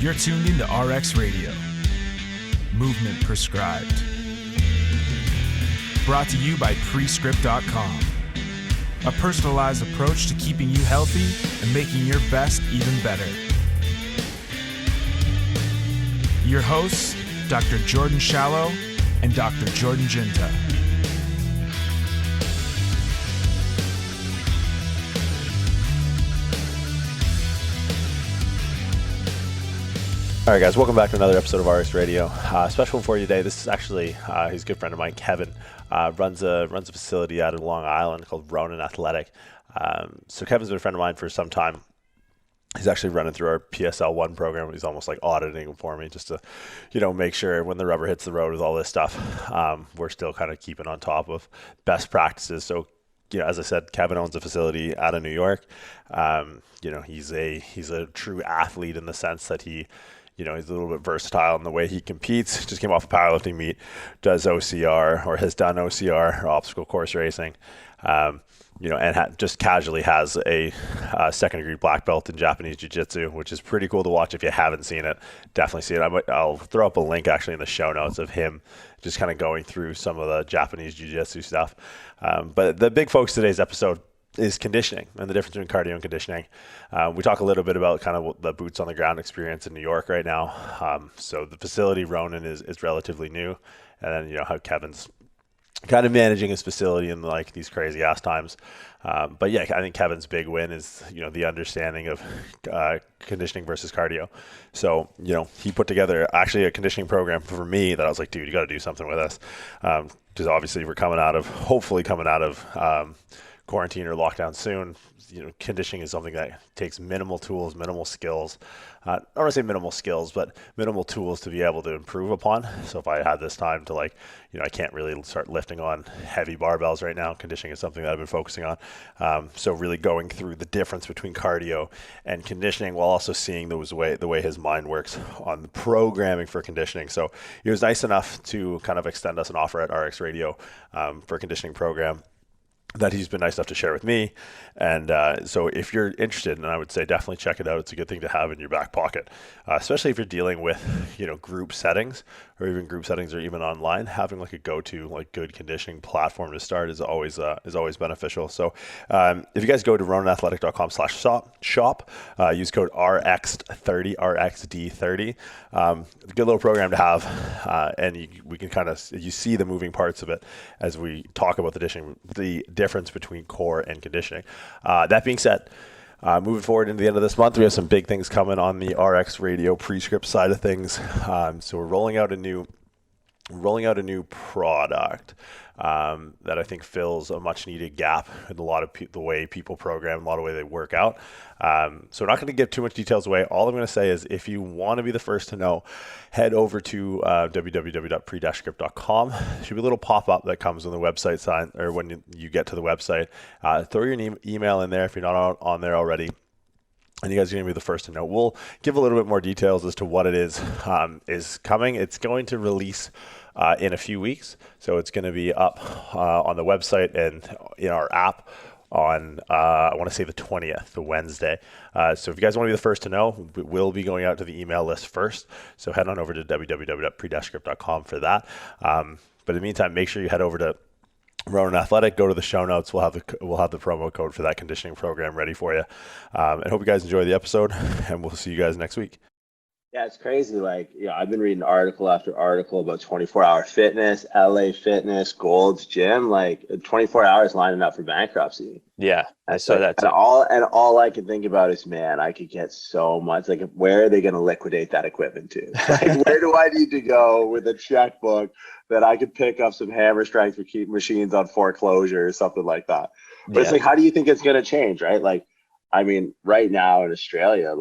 You're tuned into RX Radio. Movement prescribed. Brought to you by Prescript.com. A personalized approach to keeping you healthy and making your best even better. Your hosts, Dr. Jordan Shallow and Dr. Jordan Jinta. All right, guys, welcome back to another episode of RX Radio. Special one for you today. This is actually he's a good friend of mine, Kevin. Runs a facility out in Long Island called Ronin Athletic. So Kevin's been a friend of mine for some time. He's actually running through our PSL1 program. He's almost like auditing for me just to, make sure when the rubber hits the road with all this stuff, we're still kind of keeping on top of best practices. So, as I said, Kevin owns a facility out of New York. He's a true athlete in the sense that he's a little bit versatile in the way he competes. Just came off a powerlifting meet, does OCR or has done OCR, or obstacle course racing, and just casually has a second degree black belt in Japanese Jiujitsu, which is pretty cool to watch. If you haven't seen it, definitely see it. I'll throw up a link actually in the show notes of him just kind of going through some of the Japanese Jiu-Jitsu stuff. But the big focus of today's episode is conditioning and the difference between cardio and conditioning. We talk a little bit about kind of the boots on the ground experience in New York right now. So the facility, Ronin, is relatively new. And then, how Kevin's kind of managing his facility in like these crazy ass times. But yeah, I think Kevin's big win is, the understanding of conditioning versus cardio. So, he put together actually a conditioning program for me that I was like, dude, you got to do something with this. Because obviously we're hopefully coming out of quarantine or lockdown soon. Conditioning is something that takes minimal tools, minimal skills. I don't want to say minimal skills, but minimal tools to be able to improve upon. So if I had this time to I can't really start lifting on heavy barbells right now. Conditioning is something that I've been focusing on. So really going through the difference between cardio and conditioning while also seeing the way his mind works on the programming for conditioning. So he was nice enough to kind of extend us an offer at RX Radio for a conditioning program that he's been nice enough to share with me. And so if you're interested, and I would say definitely check it out, it's a good thing to have in your back pocket, especially if you're dealing with, group settings or even online. Having like a go-to, good conditioning platform to start is always beneficial. So if you guys go to RoninAthletic.com/shop, use code RX'D30, RX'D30, good little program to have. And we can kind of, you see the moving parts of it as we talk about the difference between core and conditioning. That being said, moving forward into the end of this month, we have some big things coming on the RX Radio Prescript side of things. So we're rolling out a new product that I think fills a much needed gap in a lot of the way people program, a lot of the way they work out. So we're not going to give too much details away. All I'm going to say is if you want to be the first to know, head over to www.pre-script.com. There should be a little pop-up that comes on the website sign, or when you get to the website. Throw your email in there if you're not on there already. And you guys are going to be the first to know. We'll give a little bit more details as to what it is coming. It's going to release in a few weeks. So it's going to be up on the website and in our app on, I want to say the 20th, the Wednesday. So if you guys want to be the first to know, we'll be going out to the email list first. So head on over to www.pre-script.com for that. But in the meantime, make sure you head over to Ronin Athletic, go to the show notes. We'll have the promo code for that conditioning program ready for you. And hope you guys enjoy the episode, and we'll see you guys next week. Yeah, it's crazy. I've been reading article after article about 24-hour fitness, LA Fitness, Gold's Gym, 24 hours lining up for bankruptcy. Yeah, I saw that. And all I can think about is, man, I could get so much. Where are they going to liquidate that equipment to? Where do I need to go with a checkbook that I could pick up some hammer strength for keep machines on foreclosure or something like that? But it's how do you think it's going to change, right? Right now in Australia,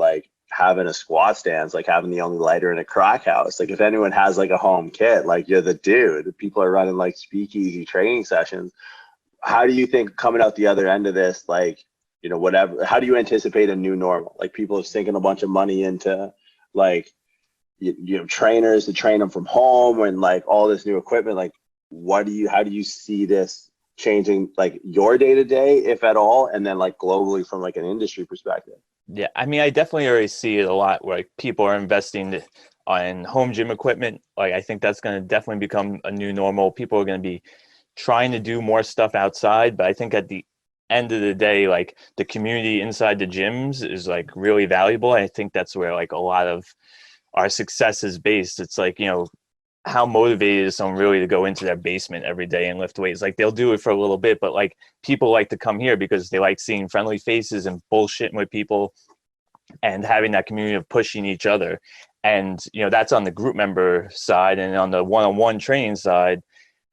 having a squat stance, having the only lighter in a crack house. If anyone has a home kit, you're the dude. People are running speakeasy training sessions. How do you think coming out the other end of this, whatever, how do you anticipate a new normal? People are sinking a bunch of money into trainers to train them from home and all this new equipment. How do you see this changing your day to day, if at all, and then globally from an industry perspective? Yeah, I mean, I definitely already see it a lot where like, people are investing on home gym equipment. Like, I think that's going to definitely become a new normal. People are going to be trying to do more stuff outside, but I think at the end of the day, like the community inside the gyms is like really valuable. I think that's where like a lot of our success is based. It's like, you know, how motivated is someone really to go into their basement every day and lift weights? Like they'll do it for a little bit, but like people like to come here because they like seeing friendly faces and bullshitting with people and having that community of pushing each other. And, you know, that's on the group member side. And on the one-on-one training side,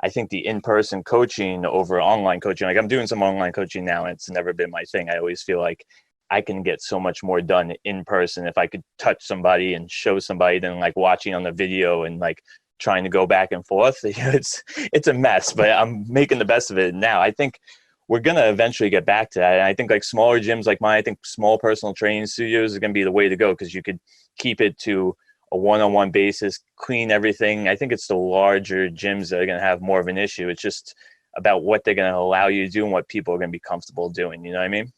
I think the in-person coaching over online coaching, like I'm doing some online coaching now, and it's never been my thing. I always feel like I can get so much more done in person if I could touch somebody and show somebody than like watching on the video and like trying to go back and forth. It's a mess, but I'm making the best of it now. I think we're going to eventually get back to that. And I think like smaller gyms like mine, I think small personal training studios are going to be the way to go because you could keep it to a one-on-one basis, clean everything. I think it's the larger gyms that are going to have more of an issue. It's just about what they're going to allow you to do and what people are going to be comfortable doing. You know what I mean?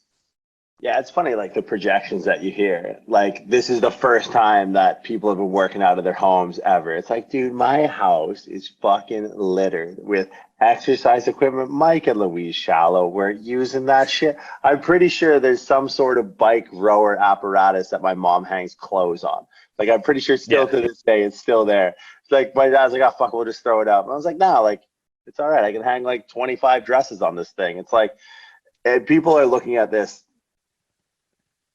Yeah, it's funny, like the projections that you hear. Like, this is the first time that people have been working out of their homes ever. It's like, dude, my house is fucking littered with exercise equipment. Mike and Louise Shallow were using that shit. I'm pretty sure there's some sort of bike rower apparatus that my mom hangs clothes on. Like, I'm pretty sure still to this day, it's still there. It's like, my dad's like, oh, fuck, we'll just throw it up. And I was like, nah, like, it's all right. I can hang like 25 dresses on this thing. It's like, and people are looking at this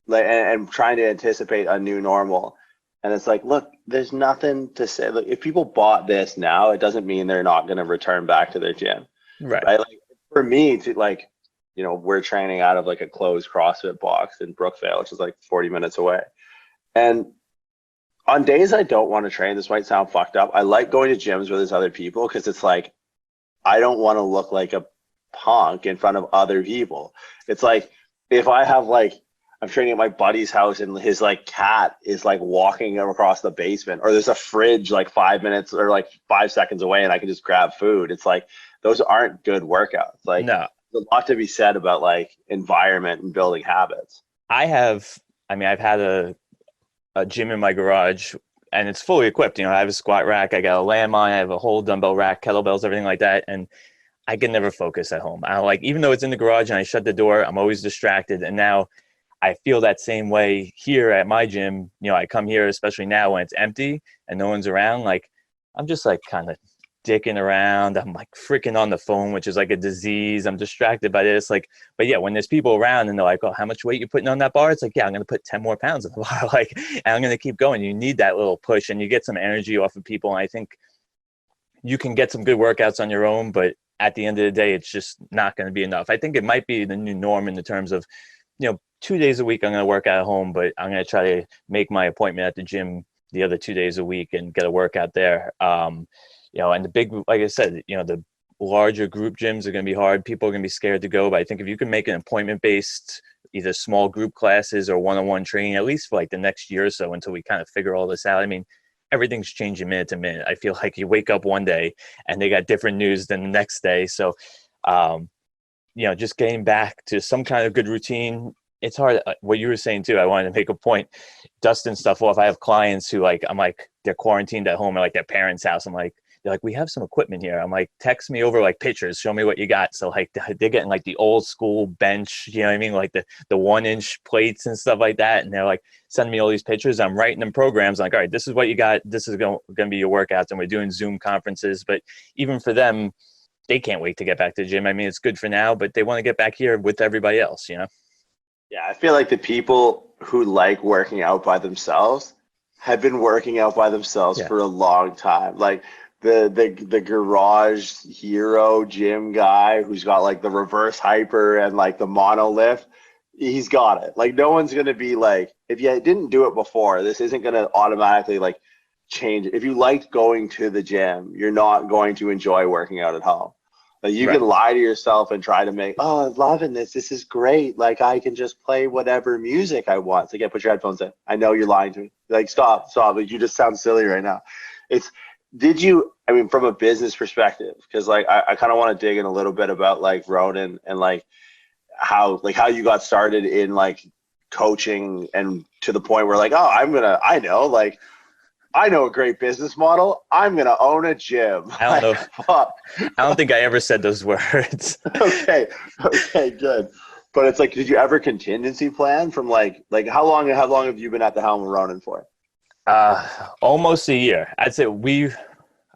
like and trying to anticipate a new normal. And it's like, look, there's nothing to say. Look, if people bought this now, it doesn't mean they're not going to return back to their gym. Right. Like for me to like, you know, we're training out of like a closed CrossFit box in Brookvale, which is like 40 minutes away. And on days I don't want to train, this might sound fucked up, I like going to gyms where there's other people because it's like, I don't want to look like a punk in front of other people. It's like, if I have like, I'm training at my buddy's house and his like cat is like walking across the basement, or there's a fridge like 5 minutes or like 5 seconds away and I can just grab food. It's like, those aren't good workouts. Like, no. There's a lot to be said about like environment and building habits. I've had a gym in my garage and it's fully equipped. You know, I have a squat rack, I got a landmine, I have a whole dumbbell rack, kettlebells, everything like that. And I can never focus at home. I like, even though it's in the garage and I shut the door, I'm always distracted. And now I feel that same way here at my gym. You know, I come here, especially now when it's empty and no one's around, like I'm just like kind of dicking around. I'm like freaking on the phone, which is like a disease. I'm distracted by this. Like, but yeah, when there's people around and they're like, oh, how much weight you putting on that bar? It's like, yeah, I'm going to put 10 more pounds on the bar. Like, and I'm going to keep going. You need that little push and you get some energy off of people. And I think you can get some good workouts on your own, but at the end of the day, it's just not going to be enough. I think it might be the new norm in the terms of, you know, 2 days a week I'm going to work out at home, but I'm going to try to make my appointment at the gym the other 2 days a week and get a workout there. You know, and the big, like I said, you know, the larger group gyms are going to be hard. People are going to be scared to go, but I think if you can make an appointment-based, either small group classes or one-on-one training, at least for like the next year or so until we kind of figure all this out. I mean, everything's changing minute to minute. I feel like you wake up one day and they got different news than the next day. So, you know, just getting back to some kind of good routine. It's hard. What you were saying too, I wanted to make a point, dusting stuff off. I have clients who like, I'm like, they're quarantined at home at like their parents' house. I'm like, they're like, we have some equipment here. I'm like, text me over like pictures, show me what you got. So like they're getting like the old school bench, you know what I mean? Like the 1-inch plates and stuff like that. And they're like, sending me all these pictures. I'm writing them programs. I'm like, all right, this is what you got. This is going to be your workouts. And we're doing Zoom conferences. But even for them, they can't wait to get back to the gym. I mean, it's good for now, but they want to get back here with everybody else, you know? Yeah, I feel like the people who like working out by themselves have been working out by themselves for a long time. Like the garage hero gym guy who's got like the reverse hyper and like the monolift, he's got it. Like no one's going to be like, if you didn't do it before, this isn't going to automatically like change. If you liked going to the gym, you're not going to enjoy working out at home. Like you can lie to yourself and try to make, oh, I'm loving this. This is great. Like I can just play whatever music I want. So put your headphones in. I know you're lying to me. Like stop. Like you just sound silly right now. I mean, from a business perspective, because like I kind of want to dig in a little bit about like Ronin and like how you got started in like coaching and to the point where like, oh, I know a great business model. I'm going to own a gym. I don't know. Fuck. I don't think I ever said those words. Okay, good. But it's like, did you ever contingency plan from like how long have you been at the helm of Ronin for? Almost a year. I'd say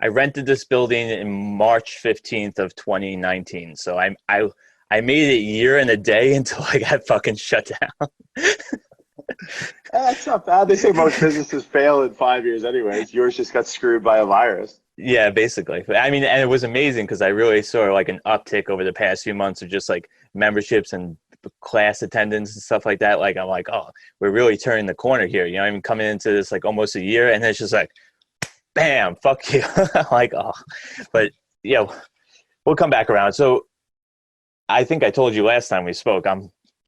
I rented this building in March 15th of 2019. So I made it a year and a day until I got fucking shut down. That's not bad. They say most businesses fail in 5 years anyways. Yours just got screwed by a virus. Yeah, basically. I mean, and it was amazing because I really saw like an uptick over the past few months of just like memberships and class attendance and stuff like that. Like, I'm like, oh, we're really turning the corner here. You know, I'm coming into this like almost a year, and then it's just like, bam, fuck you. Like, oh, but yeah, we'll come back around. So I think I told you last time we spoke,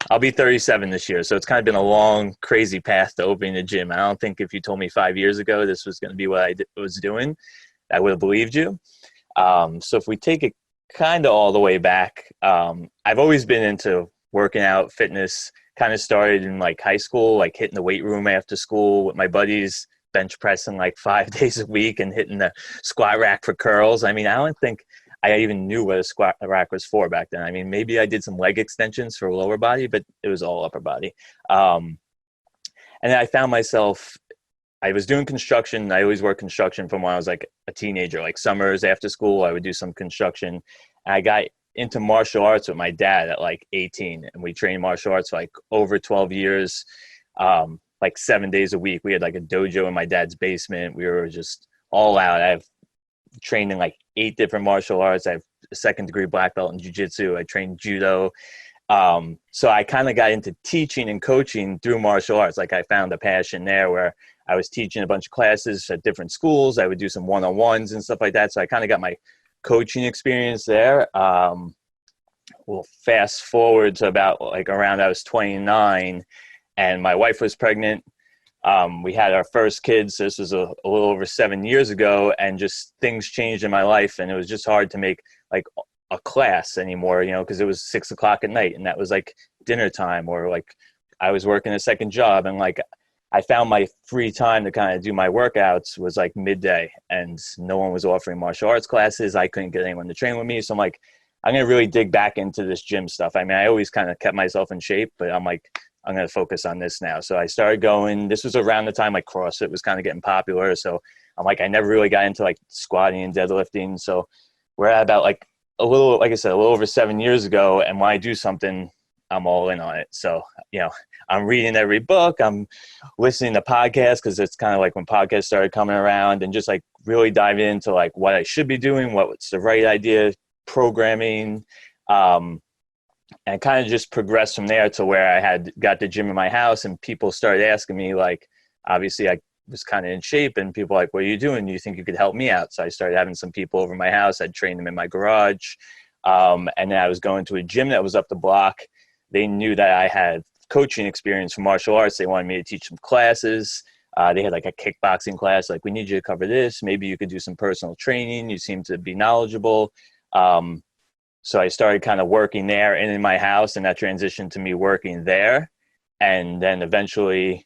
I'll be 37 this year. So it's kind of been a long, crazy path to opening a gym. I don't think if you told me 5 years ago this was going to be what I was doing, I would have believed you. So if we take it kind of all the way back, I've always been into working out, fitness. Kind of started in like high school, like hitting the weight room after school with my buddies, bench pressing like 5 days a week and hitting the squat rack for curls. I mean, I don't think I even knew what a squat rack was for back then. I mean, maybe I did some leg extensions for lower body, but it was all upper body. And then I found myself, I was doing construction. I always worked construction from when I was like a teenager, like summers after school, I would do some construction. And I got into martial arts with my dad at like 18. And we trained martial arts for like over 12 years, like 7 days a week. We had like a dojo in my dad's basement. We were just all out. I've trained in like 8 different martial arts. I have a 2nd degree black belt in jiu-jitsu. I trained judo. So I kind of got into teaching and coaching through martial arts. Like I found a passion there where I was teaching a bunch of classes at different schools. I would do some one-on-ones and stuff like that. So I kind of got my coaching experience there. We'll fast forward to about like around I was 29 and my wife was pregnant. We had our first kids. This was a little over 7 years ago, and just things changed in my life. And it was just hard to make like a class anymore, you know, because it was 6 o'clock at night and that was like dinner time, or like I was working a second job, and like I found my free time to kind of do my workouts was like midday, and no one was offering martial arts classes. I couldn't get anyone to train with me. So I'm like, I'm going to really dig back into this gym stuff. I mean, I always kind of kept myself in shape, but I'm like, I'm going to focus on this now. So I started going, this was around the time like CrossFit was kind of getting popular. So I'm like, I never really got into like squatting and deadlifting. So we're at about like a little, like I said, a little over 7 years ago. And when I do something, I'm all in on it. So, you know, I'm reading every book. I'm listening to podcasts because it's kind of like when podcasts started coming around, and just like really diving into like what I should be doing, what's the right idea, programming, and kind of just progressed from there to where I had got the gym in my house, and people started asking me, like, obviously I was kind of in shape, and people were like, what are you doing? Do you think you could help me out? So I started having some people over my house. I'd train them in my garage. And then I was going to a gym that was up the block. They knew that I had coaching experience from martial arts. They wanted me to teach some classes. They had like a kickboxing class. Like, we need you to cover this. Maybe you could do some personal training. You seem to be knowledgeable. So I started kind of working there and in my house, and that transitioned to me working there. And then eventually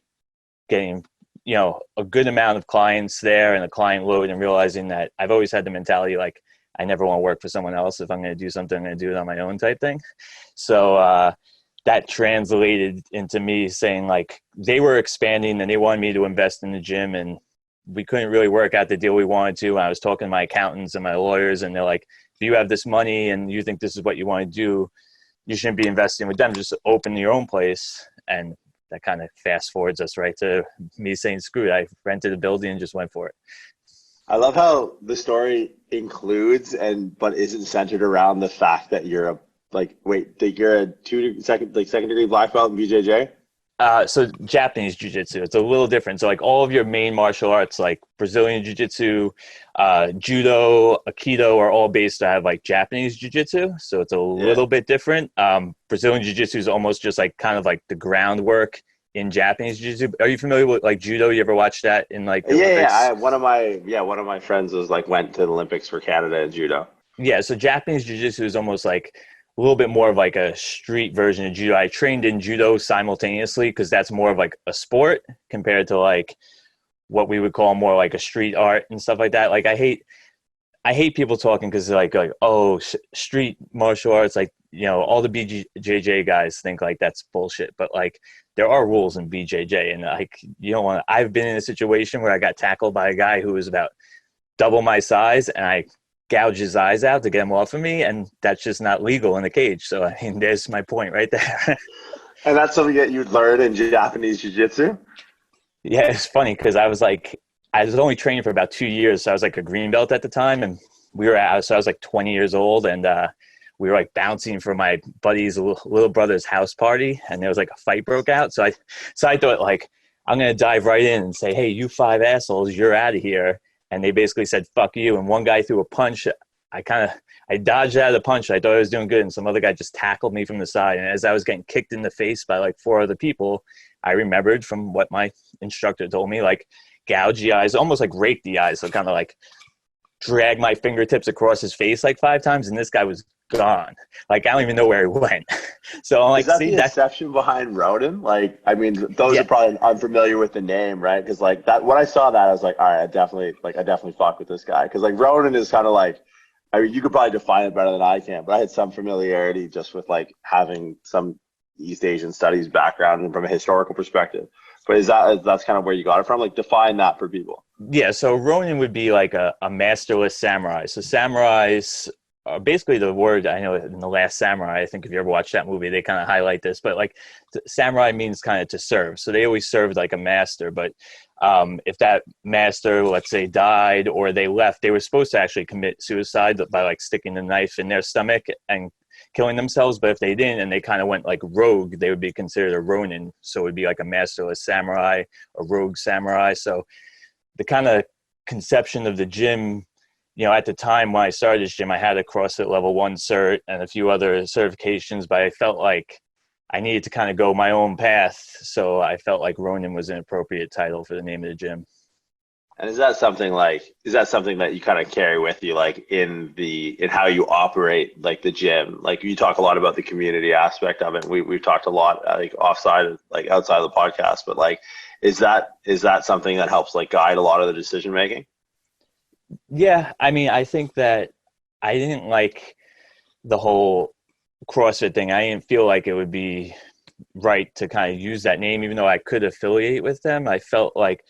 getting, you know, a good amount of clients there and a client load, and realizing that I've always had the mentality, like, I never want to work for someone else. If I'm going to do something, I'm going to do it on my own type thing. So that translated into me saying, like, they were expanding and they wanted me to invest in the gym, and we couldn't really work out the deal we wanted to. I was talking to my accountants and my lawyers, and they're like, if you have this money and you think this is what you want to do, you shouldn't be investing with them. Just open your own place. And that kind of fast forwards us right to me saying, screw it. I rented a building and just went for it. I love how the story includes but isn't centered around the fact that you're a second degree black belt in BJJ. So Japanese Jiujitsu, it's a little different. So like all of your main martial arts, like Brazilian Jiu-Jitsu, Judo, Aikido, are all based to have like Japanese Jiu-Jitsu. So it's a little bit different. Brazilian Jiu-Jitsu is almost just like kind of like the groundwork in Japanese Jiu-Jitsu. Are you familiar with like Judo? You ever watch that in like the Olympics? One of my friends was like went to the Olympics for Canada in Judo. Yeah, so Japanese Jiu-Jitsu is almost like a little bit more of like a street version of judo. I trained in judo simultaneously because that's more of like a sport compared to like what we would call more like a street art and stuff like that. Like I hate people talking because they're like oh, street martial arts, like, you know, all the BJJ guys think like that's bullshit, but like there are rules in BJJ, and like you don't want to. I've been in a situation where I got tackled by a guy who was about double my size, and I gouged his eyes out to get him off of me, and that's just not legal in the cage. So I mean, there's my point right there. And that's something that you'd learn in Japanese Jiu-Jitsu? Yeah, it's funny because I was only training for about 2 years, so I was like a green belt at the time, and so I was like 20 years old, and we were like bouncing for my buddy's little brother's house party, and there was like a fight broke out. So I thought like, I'm going to dive right in and say, hey, you 5 assholes, you're out of here. And they basically said, fuck you. And one guy threw a punch. I dodged out of the punch. I thought I was doing good. And some other guy just tackled me from the side. And as I was getting kicked in the face by like 4 other people, I remembered from what my instructor told me, like gouge the eyes, almost like rake the eyes. So kind of like drag my fingertips across his face like 5 times. And this guy was gone. Like I don't even know where he went. So I'm like, is that the exception behind Ronin? Like, I mean, those are probably unfamiliar with the name, right? Because like that, when I saw that, I was like, all right, I definitely fuck with this guy. Because like Ronin is kind of like, I mean, you could probably define it better than I can, but I had some familiarity just with like having some East Asian studies background and from a historical perspective. But that's kind of where you got it from? Like define that for people. Yeah. So Ronin would be like a masterless samurai. So samurais, basically the word, I know in The Last Samurai, I think if you ever watched that movie, they kind of highlight this, but like samurai means kind of to serve. So they always served like a master, but if that master, let's say, died or they left, they were supposed to actually commit suicide by like sticking the knife in their stomach and killing themselves. But if they didn't and they kind of went like rogue, they would be considered a Ronin. So it would be like a masterless samurai, a rogue samurai. So the kind of conception of the gym, you know, at the time when I started this gym, I had a CrossFit level 1 cert and a few other certifications, but I felt like I needed to kind of go my own path. So I felt like Ronin was an appropriate title for the name of the gym. And is that something that you kind of carry with you, like in how you operate like the gym? Like you talk a lot about the community aspect of it. We've talked a lot like outside of the podcast, but like, is that something that helps like guide a lot of the decision making? Yeah, I mean, I think that I didn't like the whole CrossFit thing. I didn't feel like it would be right to kind of use that name, even though I could affiliate with them. I felt like,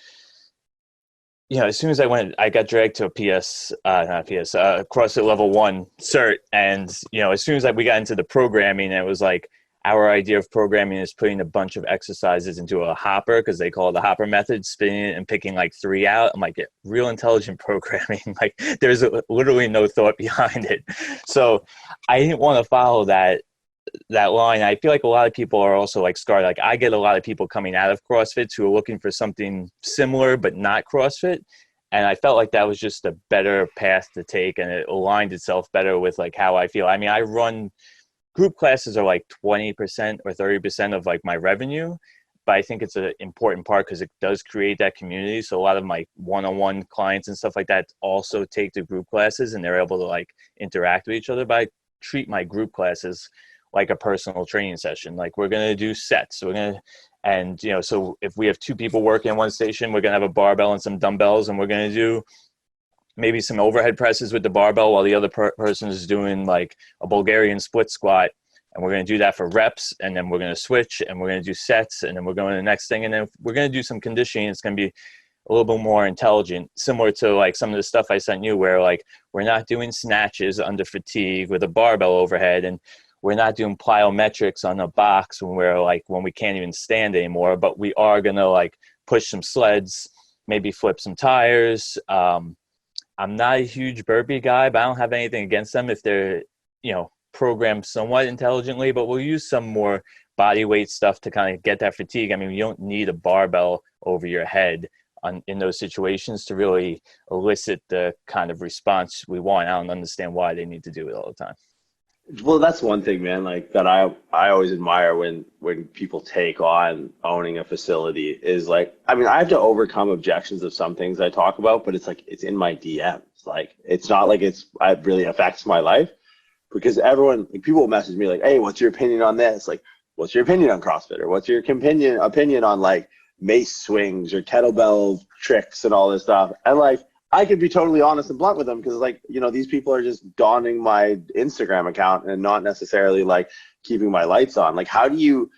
you know, as soon as I got dragged to a CrossFit level 1 cert. And, you know, as soon as we got into the programming, it was like, our idea of programming is putting a bunch of exercises into a hopper, because they call it the hopper method, spinning it and picking like 3 out. I'm like, real intelligent programming. Like there's literally no thought behind it. So I didn't want to follow that line. I feel like a lot of people are also like scarred. Like I get a lot of people coming out of CrossFit who are looking for something similar, but not CrossFit. And I felt like that was just a better path to take, and it aligned itself better with like how I feel. I mean, I run group classes are like 20% or 30% of like my revenue, but I think it's an important part because it does create that community. So a lot of my one-on-one clients and stuff like that also take the group classes, and they're able to like interact with each other. But I treat my group classes like a personal training session. Like we're going to do sets. And you know, so if we have 2 people working in one station, we're going to have a barbell and some dumbbells, and we're going to do maybe some overhead presses with the barbell while the other person is doing like a Bulgarian split squat. And we're going to do that for reps, and then we're going to switch, and we're going to do sets, and then we're going to the next thing. And then we're going to do some conditioning. It's going to be a little bit more intelligent, similar to like some of the stuff I sent you, where like we're not doing snatches under fatigue with a barbell overhead, and we're not doing plyometrics on a box when we can't even stand anymore, but we are going to like push some sleds, maybe flip some tires. I'm not a huge burpee guy, but I don't have anything against them if they're, you know, programmed somewhat intelligently, but we'll use some more body weight stuff to kind of get that fatigue. I mean, you don't need a barbell over your head in those situations to really elicit the kind of response we want. I don't understand why they need to do it all the time. Well, that's one thing, man, like that I always admire when people take on owning a facility is like, I mean, I have to overcome objections of some things I talk about, but it's like, it's in my DMs. Like, it's not like it really affects my life, because everyone, like, people will message me like, hey, what's your opinion on this? Like, what's your opinion on CrossFit? Or what's your opinion on like mace swings or kettlebell tricks and all this stuff? And like, I could be totally honest and blunt with them, because like, you know, these people are just donning my Instagram account and not necessarily like keeping my lights on. Like, how do you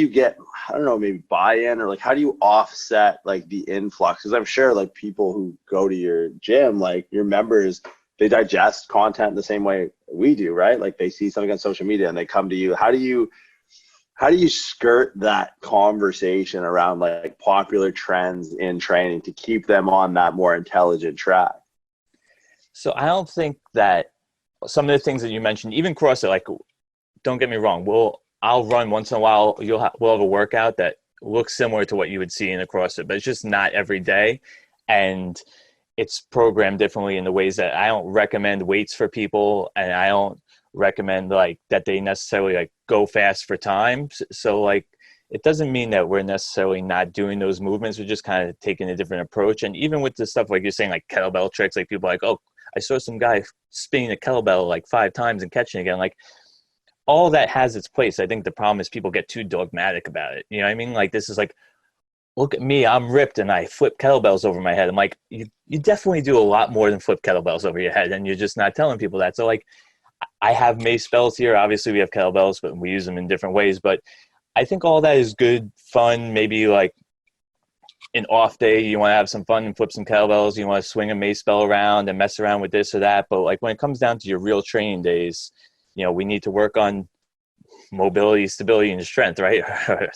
get, I don't know, maybe buy-in, or like, how do you offset like the influx? Because I'm sure like people who go to your gym, like your members, they digest content the same way we do, right? Like they see something on social media and they come to you. How do you skirt that conversation around like popular trends in training to keep them on that more intelligent track? So I don't think that some of the things that you mentioned, even CrossFit, like, don't get me wrong, I'll run once in a while. We'll have a workout that looks similar to what you would see in a CrossFit, but it's just not every day. And it's programmed differently in the ways that I don't recommend weights for people, and I don't recommend like that they necessarily like go fast for time. So like, it doesn't mean that we're necessarily not doing those movements. We're just kind of taking a different approach. And even with the stuff like you're saying, like kettlebell tricks, like people are like, oh, I saw some guy spinning a kettlebell like 5 times and catching it again. Like, all that has its place. I think the problem is people get too dogmatic about it. You know what I mean? Like, this is like, look at me, I'm ripped and I flip kettlebells over my head. I'm like, you definitely do a lot more than flip kettlebells over your head, and you're just not telling people that. So like, I have mace bells here. Obviously we have kettlebells, but we use them in different ways. But I think all that is good fun. Maybe like an off day, you want to have some fun and flip some kettlebells. You want to swing a mace bell around and mess around with this or that. But like, when it comes down to your real training days, you know, we need to work on mobility, stability, and strength, right?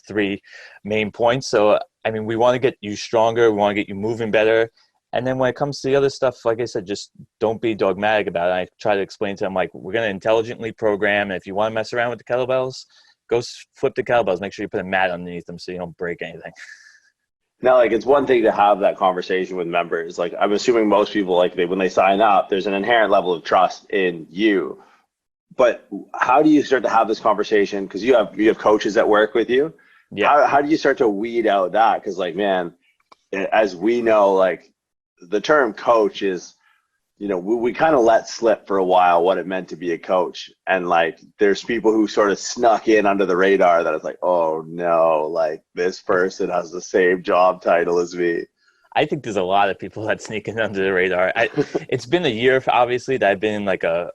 3 main points. So, I mean, we want to get you stronger. We want to get you moving better. And then when it comes to the other stuff, like I said, just don't be dogmatic about it. I try to explain to them, like, we're going to intelligently program. And if you want to mess around with the kettlebells, go flip the kettlebells. Make sure you put a mat underneath them so you don't break anything. Now, like, it's one thing to have that conversation with members. Like, I'm assuming most people, like, when they sign up, there's an inherent level of trust in you. But how do you start to have this conversation? Because you have coaches that work with you. Yeah. How do you start to weed out that? Because like, man, as we know, like the term coach is, you know, we kind of let slip for a while what it meant to be a coach. And like, there's people who sort of snuck in under the radar that it's like, oh no, like this person has the same job title as me. I think there's a lot of people that sneak in under the radar. It's been a year, obviously, that I've been in like a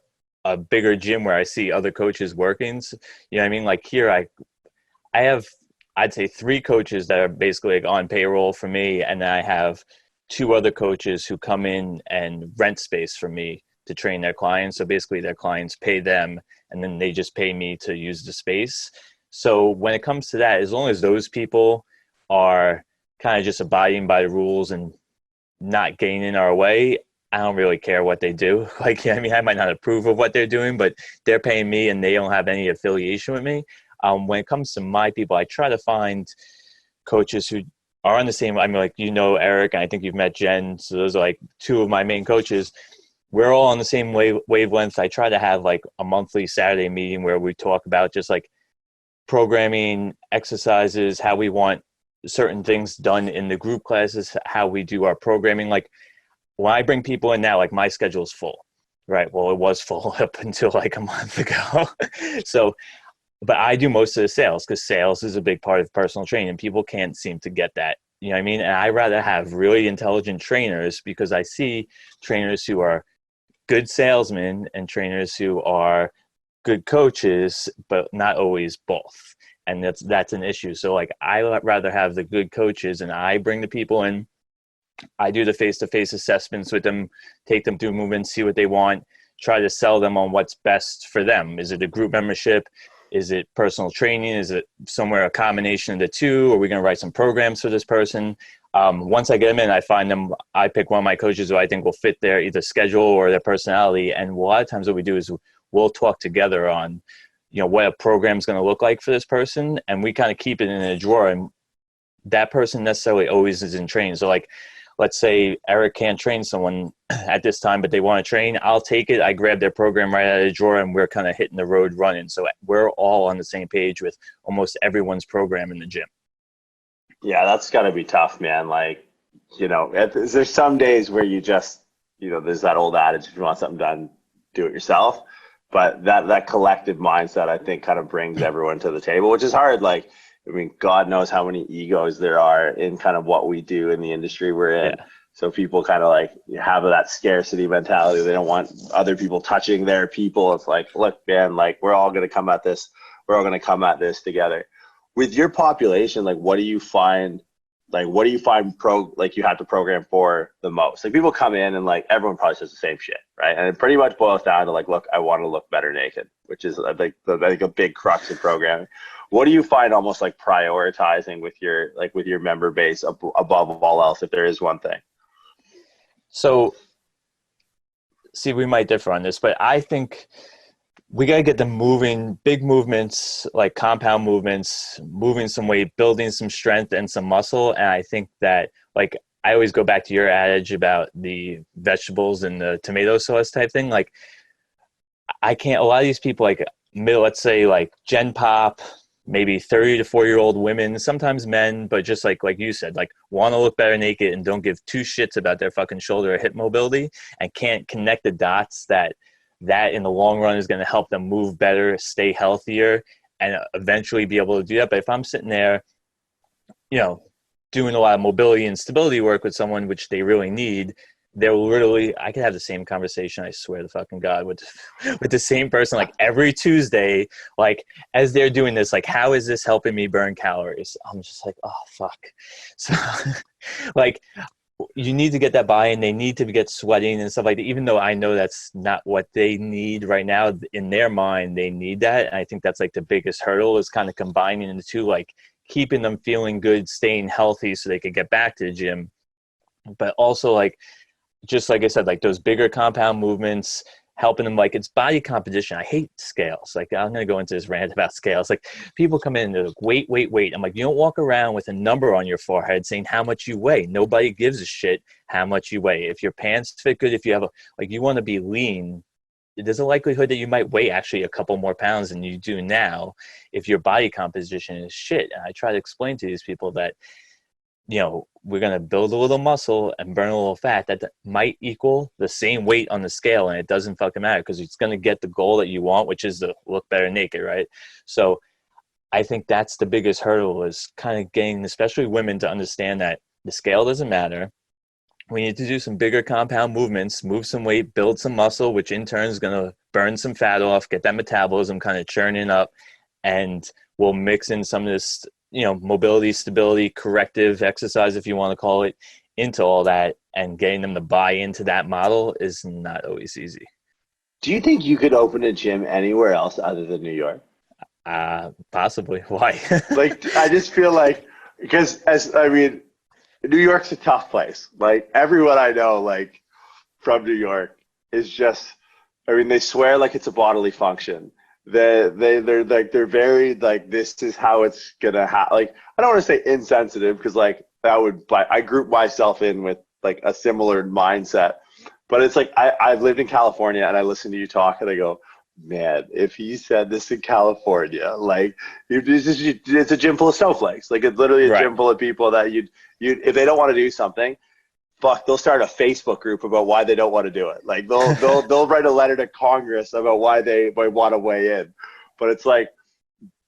bigger gym where I see other coaches working. So, you know what I mean? Like here, I have, I'd say 3 coaches that are basically like on payroll for me. And then I have 2 other coaches who come in and rent space for me to train their clients. So basically their clients pay them and then they just pay me to use the space. So when it comes to that, as long as those people are kind of just abiding by the rules and not getting in our way, I don't really care what they do. Like, I mean, I might not approve of what they're doing, but they're paying me and they don't have any affiliation with me. When it comes to my people, I try to find coaches who are on the same, I mean, like, you know, Eric, and I think you've met Jen. So those are like 2 of my main coaches. We're all on the same wavelength. I try to have like a monthly Saturday meeting where we talk about just like programming, exercises, how we want certain things done in the group classes, how we do our programming. Like, when I bring people in now, like my schedule's full, right? Well, it was full up until like a month ago. So, but I do most of the sales because sales is a big part of personal training and people can't seem to get that. You know what I mean? And I rather have really intelligent trainers because I see trainers who are good salesmen and trainers who are good coaches, but not always both. And that's an issue. So like, I rather have the good coaches and I bring the people in. I do the face-to-face assessments with them, take them through movements, see what they want, try to sell them on what's best for them. Is it a group membership? Is it personal training? Is it somewhere a combination of the 2? Are we going to write some programs for this person? Once I get them in, I pick one of my coaches who I think will fit their either schedule or their personality. And a lot of times what we do is we'll talk together on, you know, what a program is going to look like for this person. And we kind of keep it in a drawer, and that person necessarily always is in training. So like, let's say Eric can't train someone at this time, but they want to train. I'll take it. I grab their program right out of the drawer and we're kind of hitting the road running. So we're all on the same page with almost everyone's program in the gym. Yeah, that's got to be tough, man. Like, you know, there's some days where you just, you know, there's that old adage, if you want something done, do it yourself. but that collective mindset, I think, kind of brings everyone to the table, which is hard. Like, I mean, God knows how many egos there are in kind of what we do in the industry we're in. Yeah. So people kind of like have that scarcity mentality. They don't want other people touching their people. It's like, look, man, like we're all going to come at this. We're all going to come at this together. With your population, like, what do you find? Like, what do you find you have to program for the most? Like, people come in and like everyone probably says the same shit, right? And it pretty much boils down to like, look, I want to look better naked, which is like I think a big crux of programming. What do you find almost like prioritizing with your member base above all else, if there is one thing? So, see, we might differ on this, but I think we got to get them moving, big movements, like compound movements, moving some weight, building some strength and some muscle. And I think that, like, I always go back to your adage about the vegetables and the tomato sauce type thing. Like, I can't, a lot of these people, like, let's say like Gen Pop, maybe 30 to 40-year-old women, sometimes men, but just like you said, like want to look better naked and don't give two shits about their fucking shoulder or hip mobility, and can't connect the dots that in the long run is going to help them move better, stay healthier, and eventually be able to do that. But if I'm sitting there, you know, doing a lot of mobility and stability work with someone, which they really need, they'll literally, I could have the same conversation, I swear to fucking God, with the same person, like every Tuesday, like as they're doing this, like, how is this helping me burn calories? I'm just like, oh, fuck. So like, you need to get that buy-in. They need to get sweating and stuff like that, even though I know that's not what they need right now. In their mind, they need that. And I think that's like the biggest hurdle, is kind of combining the two, like keeping them feeling good, staying healthy so they could get back to the gym. But also, like, just like I said, like those bigger compound movements, helping them, like, it's body composition. I hate scales. Like, I'm going to go into this rant about scales. Like, people come in and they're like, wait. I'm like, you don't walk around with a number on your forehead saying how much you weigh. Nobody gives a shit how much you weigh. If your pants fit good, if you have you want to be lean, there's a likelihood that you might weigh actually a couple more pounds than you do now if your body composition is shit. And I try to explain to these people that, you know, we're going to build a little muscle and burn a little fat that might equal the same weight on the scale, and it doesn't fucking matter, because it's going to get the goal that you want, which is to look better naked, right? So I think that's the biggest hurdle, is kind of getting especially women to understand that the scale doesn't matter. We need to do some bigger compound movements, move some weight, build some muscle, which in turn is going to burn some fat off, get that metabolism kind of churning up, and we'll mix in some of this, you know, mobility, stability, corrective exercise, if you want to call it, into all that. And getting them to buy into that model is not always easy. Do you think you could open a gym anywhere else other than New York? Possibly. Why? Like, I just feel like, because New York's a tough place. Like, everyone I know, like, from New York is just, they swear like it's a bodily function. They're very like, this is how it's gonna happen. Like, I don't want to say insensitive, because like I group myself in with like a similar mindset, but it's like I've lived in California and I listen to you talk and I go, man, if he said this in California, like, it's a gym full of snowflakes. Like, it's literally a gym full of people that you if they don't want to do something, they'll start a Facebook group about why they don't want to do it. Like, they'll write a letter to Congress about why they want to weigh in. But it's like,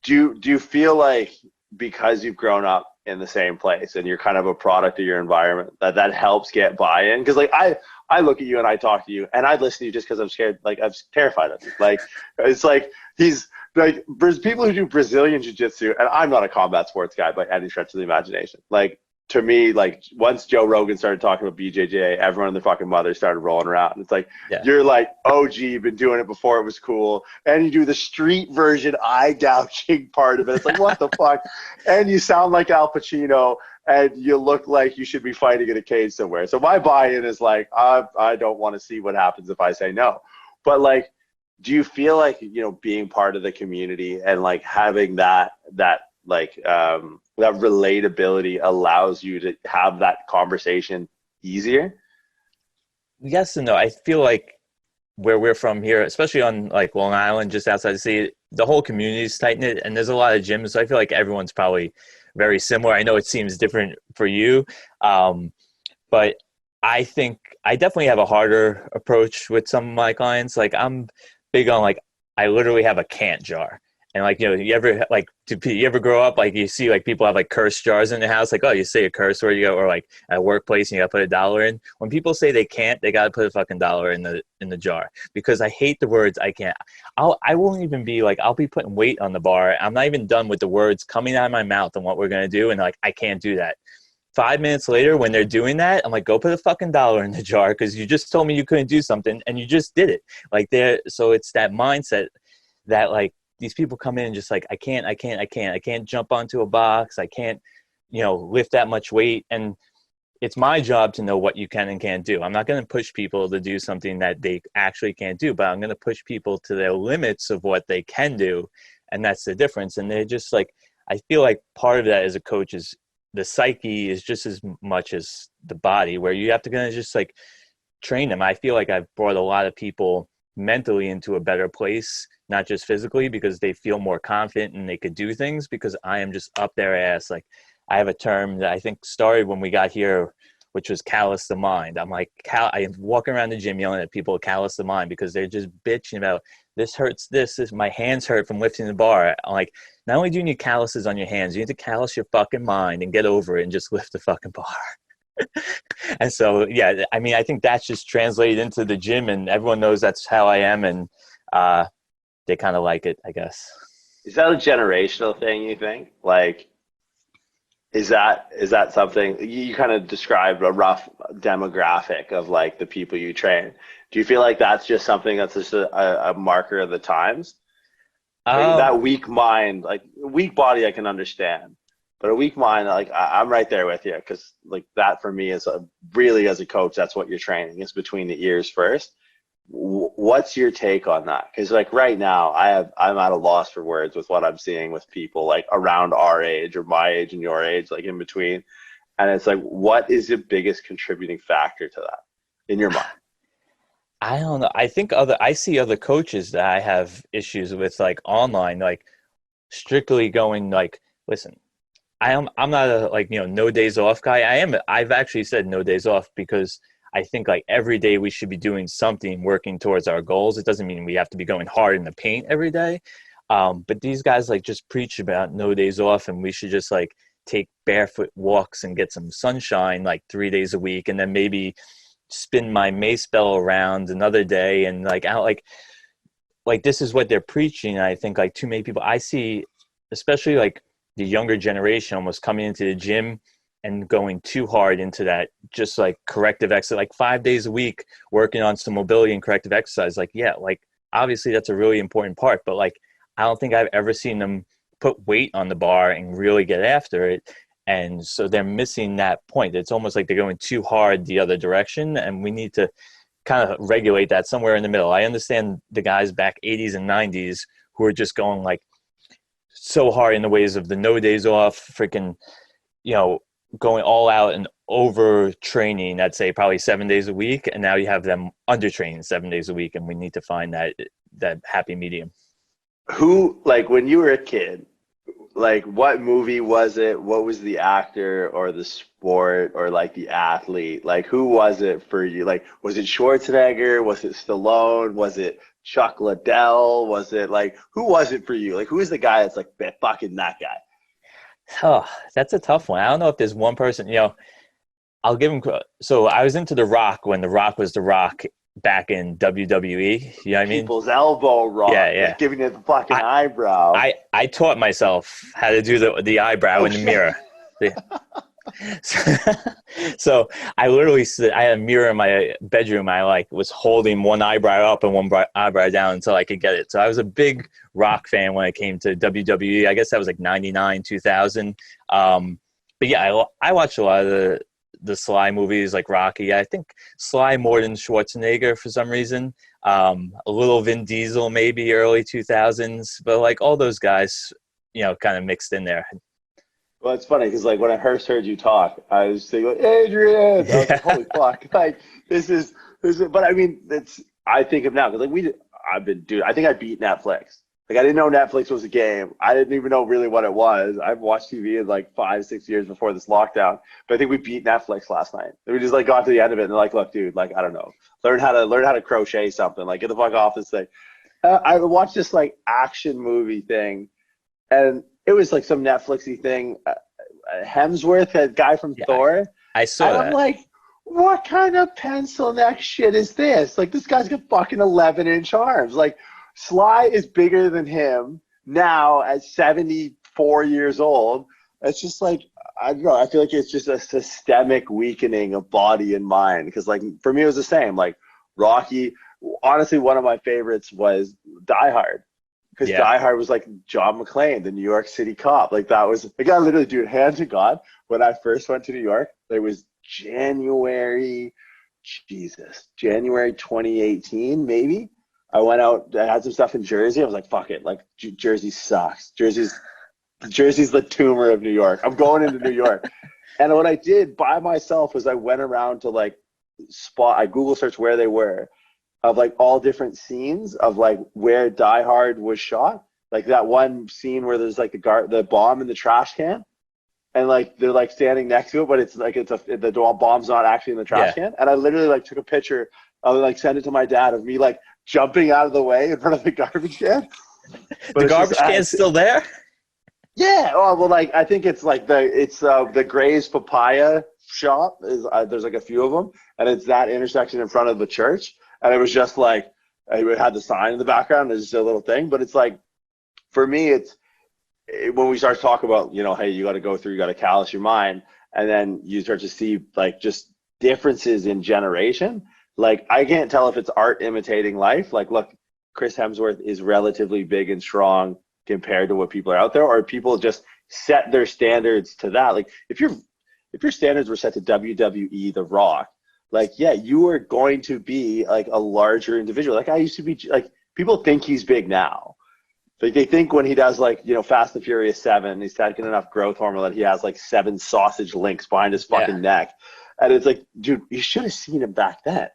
do you feel like, because you've grown up in the same place and you're kind of a product of your environment, that helps get buy-in? Because like I look at you and I talk to you and I listen to you just because I'm scared. Like, I'm terrified of you. Like, it's like, he's like, there's people who do Brazilian Jiu-Jitsu, and I'm not a combat sports guy by any stretch of the imagination. Like, to me, like, once Joe Rogan started talking about BJJ, everyone and their fucking mother started rolling around. It's like, You're like, OG, you've been doing it before it was cool. And you do the street version eye-gouging part of it. It's like, what the fuck? And you sound like Al Pacino, and you look like you should be fighting in a cage somewhere. So my buy-in is like, I don't want to see what happens if I say no. But like, do you feel like, you know, being part of the community and like having that relatability allows you to have that conversation easier? Yes and no. I feel like where we're from here, especially on like Long Island, just outside the city, the whole community is tight-knit, and there's a lot of gyms. So I feel like everyone's probably very similar. I know it seems different for you, but I think I definitely have a harder approach with some of my clients. Like, I'm big on, like, I literally have a can't jar. And like, you know, you ever grow up, like you see like people have like curse jars in their house, like, oh, you say a curse word, you go, or like at a workplace and you got to put $1 in. When people say they can't, they got to put a fucking dollar in the jar, because I hate the words I can't. I won't even be like, I'll be putting weight on the bar. I'm not even done with the words coming out of my mouth and what we're going to do. And like, I can't do that. 5 minutes later, when they're doing that, I'm like, go put a fucking dollar in the jar, because you just told me you couldn't do something and you just did it. Like so it's that mindset that like, these people come in and just like, I can't jump onto a box. I can't, you know, lift that much weight. And it's my job to know what you can and can't do. I'm not going to push people to do something that they actually can't do, but I'm going to push people to their limits of what they can do. And that's the difference. And they're just like, I feel like part of that as a coach is the psyche is just as much as the body, where you have to kind of just like train them. I feel like I've brought a lot of people mentally into a better place, not just physically, because they feel more confident and they could do things, because I am just up their ass. Like, I have a term that I think started when we got here, which was callous the mind. I'm like, I am walking around the gym yelling at people, callous the mind, because they're just bitching about this hurts, this my hands hurt from lifting the bar. I'm like, not only do you need calluses on your hands, you need to callous your fucking mind and get over it and just lift the fucking bar. And so, yeah, I mean, I think that's just translated into the gym, and everyone knows that's how I am, and they kind of like it, I guess. Is that a generational thing, you think? Like, is that something you kind of described a rough demographic of like the people you train? Do you feel like that's just something that's just a marker of the times? Like that weak mind, like weak body, I can understand. But a weak mind, like I'm right there with you, because like that for me is really, as a coach, that's what you're training. It's between the ears first. What's your take on that? Because like right now, I'm at a loss for words with what I'm seeing with people like around our age or my age and your age, like in between. And it's like, what is the biggest contributing factor to that in your mind? I don't know. I think I see other coaches that I have issues with, like online, like strictly going like, listen, I'm not a like, you know, no days off guy. I've actually said no days off, because I think like every day we should be doing something, working towards our goals. It doesn't mean we have to be going hard in the paint every day. But these guys like just preach about no days off, and we should just like take barefoot walks and get some sunshine like 3 days a week, and then maybe spin my mace bell around another day. And like, I like this is what they're preaching. And I think like too many people I see, especially like the younger generation, almost coming into the gym and going too hard into that, just like corrective exercise, like 5 days a week, working on some mobility and corrective exercise. Like, yeah, like obviously that's a really important part, but like, I don't think I've ever seen them put weight on the bar and really get after it. And so they're missing that point. It's almost like they're going too hard the other direction, and we need to kind of regulate that somewhere in the middle. I understand the guys back 80s and 90s who are just going like so hard in the ways of the no days off, freaking, you know, going all out and over training, I'd say probably 7 days a week. And now you have them under training 7 days a week. And we need to find that happy medium. Who, like when you were a kid, like what movie was it? What was the actor or the sport or like the athlete? Like who was it for you? Like, was it Schwarzenegger? Was it Stallone? Was it Chuck Liddell? Was it like, who was it for you? Like, who is the guy that's like fucking that guy? Oh, that's a tough one. I don't know if there's one person, you know, I'll give him. So I was into The Rock when The Rock was The Rock back in WWE. You know what I mean? People's elbow rock. Yeah. Like giving it the fucking eyebrow. I taught myself how to do the eyebrow in the mirror. So I literally I had a mirror in my bedroom. I like was holding one eyebrow up and one eyebrow down until I could get it. So I was a big Rock fan when it came to WWE. I guess that was like 99, 2000. But yeah, I watched a lot of the Sly movies like Rocky. I think Sly more than Schwarzenegger for some reason. A little Vin Diesel maybe early 2000s, but like all those guys, you know, kind of mixed in there. Well, it's funny because like when I first heard you talk, I was thinking, Adrian, I was like, holy fuck, like this is. But I mean, I think of now because like I think I beat Netflix. Like I didn't know Netflix was a game. I didn't even know really what it was. I've watched TV in like 5-6 years before this lockdown. But I think we beat Netflix last night. We just like got to the end of it and they're like, look, dude, like I don't know, learn how to crochet something. Like get the fuck off this thing. I watched this like action movie thing, and it was like some Netflixy thing. Hemsworth, a guy from Thor. I saw and that. I'm like, what kind of pencil neck shit is this? Like, this guy's got fucking 11-inch arms. Like, Sly is bigger than him now at 74 years old. It's just like, I don't know. I feel like it's just a systemic weakening of body and mind. Because, like, for me, it was the same. Like, Rocky, honestly, one of my favorites was Die Hard. Because Die Hard was like John McClane, the New York City cop. Like, that was, like, I literally, dude, hand to God, when I first went to New York, there was January 2018, maybe. I went out, I had some stuff in Jersey. I was like, fuck it. Like, Jersey sucks. Jersey's the tumor of New York. I'm going into New York. And what I did by myself was I went around to like I Google searched where they were, of like all different scenes of like where Die Hard was shot. Like that one scene where there's like the bomb in the trash can, and like they're like standing next to it, but it's like the bomb's not actually in the trash can. And I literally like took a picture of like sent it to my dad of me like jumping out of the way in front of the garbage can. The garbage can's still there? Yeah. Oh, well, like I think it's like the Gray's Papaya shop is there's like a few of them, and it's that intersection in front of the church. And it was just like, it had the sign in the background. It's just a little thing. But it's like, for me, when we start to talk about, hey, you got to go through, you got to callous your mind. And then you start to see like just differences in generation. Like, I can't tell if it's art imitating life. Like, look, Chris Hemsworth is relatively big and strong compared to what people are out there, or people just set their standards to that. Like, if your standards were set to WWE, The Rock, like, yeah, you are going to be like a larger individual. Like, I used to be, like, people think he's big now. Like, they think when he does like, Fast and Furious 7, he's taking enough growth hormone that he has like 7 sausage links behind his fucking neck. And it's like, dude, you should have seen him back then.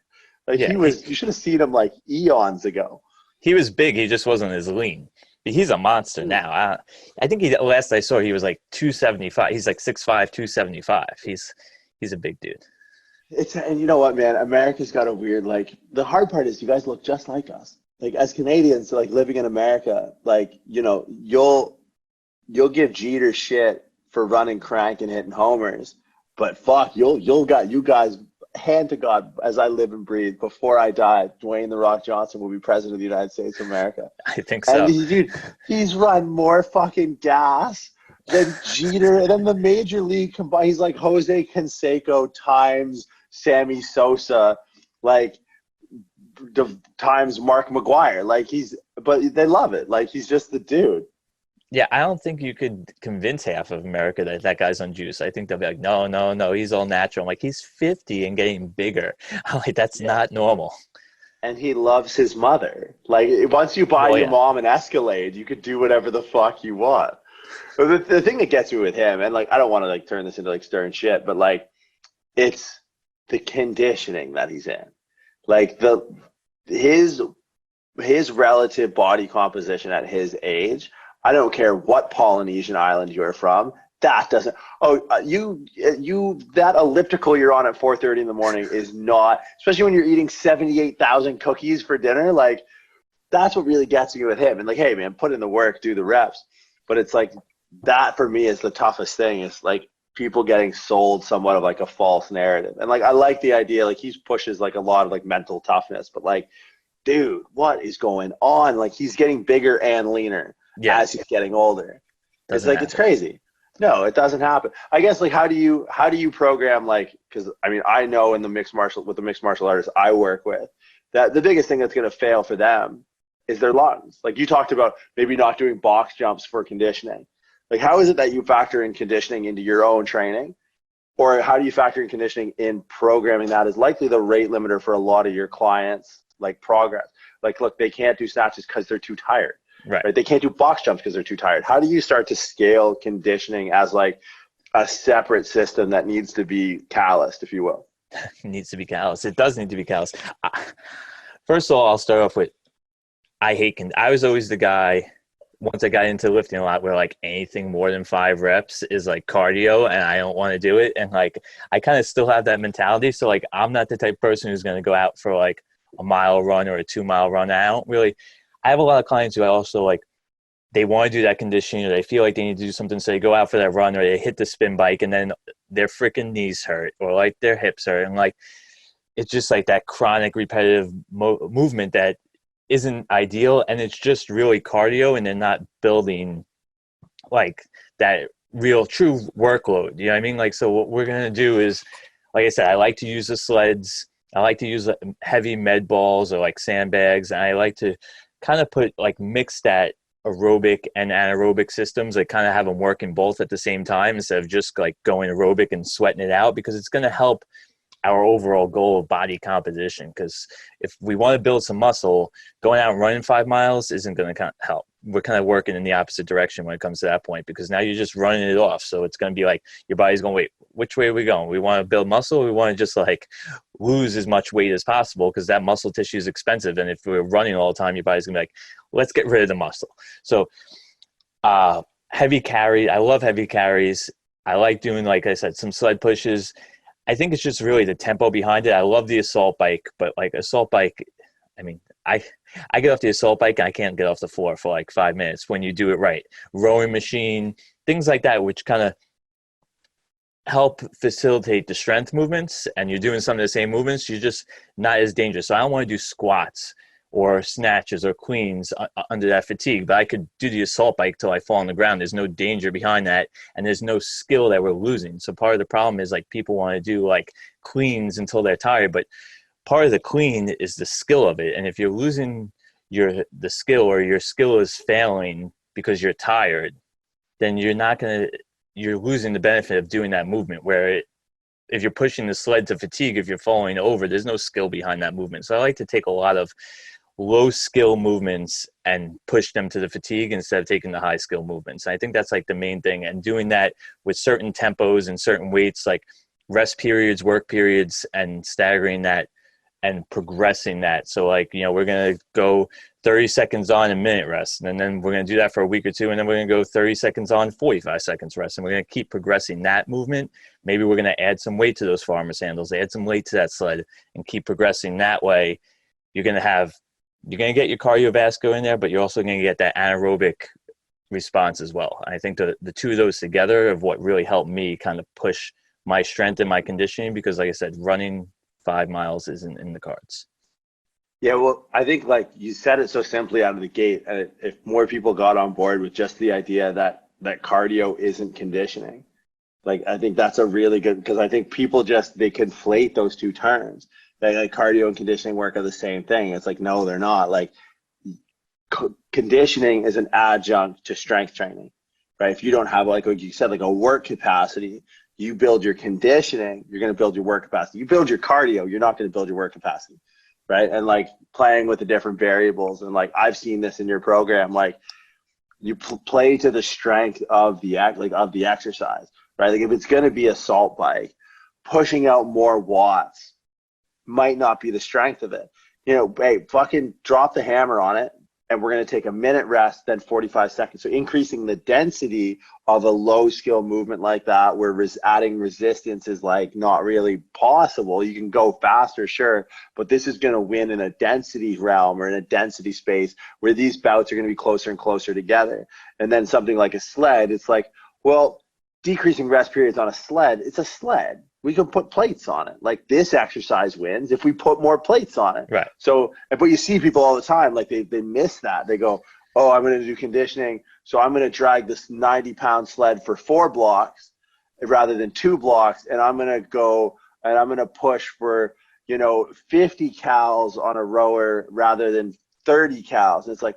Like, you should have seen him like eons ago. He was big. He just wasn't as lean. He's a monster now. I think last I saw, he was like 275. He's like 6'5", 275. He's a big dude. And you know what, man? America's got a weird, like, the hard part is you guys look just like us. Like, as Canadians, like, living in America, like, you'll give Jeter shit for running crank and hitting homers, but fuck, you guys, hand to God, as I live and breathe, before I die, Dwayne "The Rock" Johnson will be president of the United States of America. I think so. And he's run more fucking gas than Jeter, and then the major league combined. He's like Jose Canseco times Sammy Sosa, like times Mark McGwire. Like, but they love it. Like, he's just the dude. Yeah, I don't think you could convince half of America that guy's on juice. I think they'll be like, no, he's all natural. I'm like, he's 50 and getting bigger. I'm like, that's not normal. And he loves his mother. Like, once you buy your mom an Escalade, you could do whatever the fuck you want. But the thing that gets me with him, and like, I don't want to like turn this into like stirring shit, but like, it's the conditioning that he's in. Like, his relative body composition at his age, I don't care what Polynesian island you're from, that doesn't, that elliptical you're on at 4:30 in the morning is not, especially when you're eating 78,000 cookies for dinner, like, that's what really gets me with him. And like, hey man, put in the work, do the reps. But it's like, that for me is the toughest thing, is like people getting sold somewhat of like a false narrative. And like, I like the idea, like, he pushes like a lot of like mental toughness, but like, dude, what is going on? Like, he's getting bigger and leaner as he's getting older. It's like, it's crazy. No, it doesn't happen. I guess, like, how do you program, like, because I mean, I know with the mixed martial artists I work with, that the biggest thing that's going to fail for them is their lungs. Like, you talked about maybe not doing box jumps for conditioning. Like, how is it that you factor in conditioning into your own training? Or how do you factor in conditioning in programming that is likely the rate limiter for a lot of your clients, like, progress? Like, look, they can't do snatches because they're too tired. Right? They can't do box jumps because they're too tired. How do you start to scale conditioning as like a separate system that needs to be calloused, if you will? It needs to be calloused. It does need to be calloused. First of all, I'll start off with, I was always the guy, once I got into lifting a lot, where like anything more than 5 reps is like cardio and I don't want to do it. And like, I kind of still have that mentality. So like, I'm not the type of person who's going to go out for like a mile run or a 2 mile run. I have a lot of clients who I also like, they want to do that conditioning, or they feel like they need to do something. So they go out for that run, or they hit the spin bike, and then their freaking knees hurt, or like their hips hurt. And like, it's just like that chronic repetitive movement that isn't ideal. And it's just really cardio, and they're not building like that real true workload. You know what I mean? Like, so what we're going to do is, like I said, I like to use the sleds. I like to use heavy med balls or like sandbags. And I like to kind of mix that aerobic and anaerobic systems, like kind of have them working both at the same time instead of just like going aerobic and sweating it out, because it's going to help our overall goal of body composition. Because if we want to build some muscle, going out and running 5 miles isn't going to help. We're kind of working in the opposite direction when it comes to that point, because now you're just running it off. So it's going to be like your body's going, wait, which way are we going? We want to build muscle, or we want to just like lose as much weight as possible, because that muscle tissue is expensive. And if we're running all the time, your body's going to be like, let's get rid of the muscle. So heavy carry, I love heavy carries. I like doing, like I said, some sled pushes. I think it's just really the tempo behind it. I love the assault bike, but like assault bike, I mean, I get off the assault bike and I can't get off the floor for like 5 minutes when you do it right. Rowing machine, things like that, which kind of help facilitate the strength movements, and you're doing some of the same movements, you're just not as dangerous. So I don't want to do squats or snatches or cleans under that fatigue, but I could do the assault bike till I fall on the ground. There's no danger behind that, and there's no skill that we're losing. So part of the problem is like people want to do like cleans until they're tired, but part of the clean is the skill of it. And if you're losing the skill, or your skill is failing because you're tired, then you're losing the benefit of doing that movement. Where if you're pushing the sled to fatigue, if you're falling over, there's no skill behind that movement. So I like to take a lot of low skill movements and push them to the fatigue instead of taking the high skill movements. And I think that's like the main thing. And doing that with certain tempos and certain weights, like rest periods, work periods, and staggering that and progressing that. So like, you know, we're going to go 30 seconds on, a minute rest. And then we're going to do that for a week or two. And then we're going to go 30 seconds on, 45 seconds rest. And we're going to keep progressing that movement. Maybe we're going to add some weight to those farmer sandals, add some weight to that sled, and keep progressing that way. You're going to get your cardiovascular in there, but you're also going to get that anaerobic response as well. I think the two of those together of what really helped me kind of push my strength and my conditioning, because like I said, running 5 miles isn't in the cards. Yeah, well, I think like you said it so simply out of the gate. If more people got on board with just the idea that cardio isn't conditioning, like I think that's a really good, because I think people they conflate those two terms. Like cardio and conditioning work are the same thing. It's like, no, they're not. Like conditioning is an adjunct to strength training, right? If you don't have, like you said, like a work capacity, you build your conditioning, you're going to build your work capacity. You build your cardio, you're not going to build your work capacity, right? And like playing with the different variables. And like I've seen this in your program, like you play to the strength of the exercise, right? Like if it's going to be assault bike, pushing out more watts might not be the strength of it. You know, hey, fucking drop the hammer on it, and we're going to take a minute rest, then 45 seconds. So increasing the density of a low skill movement like that, where adding resistance is like not really possible. You can go faster, sure, but this is going to win in a density realm or in a density space where these bouts are going to be closer and closer together. And then something like a sled, it's like, well, decreasing rest periods on a sled, it's a sled. We can put plates on it. Like this exercise wins if we put more plates on it. Right. So, but you see people all the time, like they miss that. They go, oh, I'm going to do conditioning, so I'm going to drag this 90-pound sled for 4 blocks rather than 2 blocks, and I'm going to go and I'm going to push for, 50 cals on a rower rather than 30 cals. And it's like,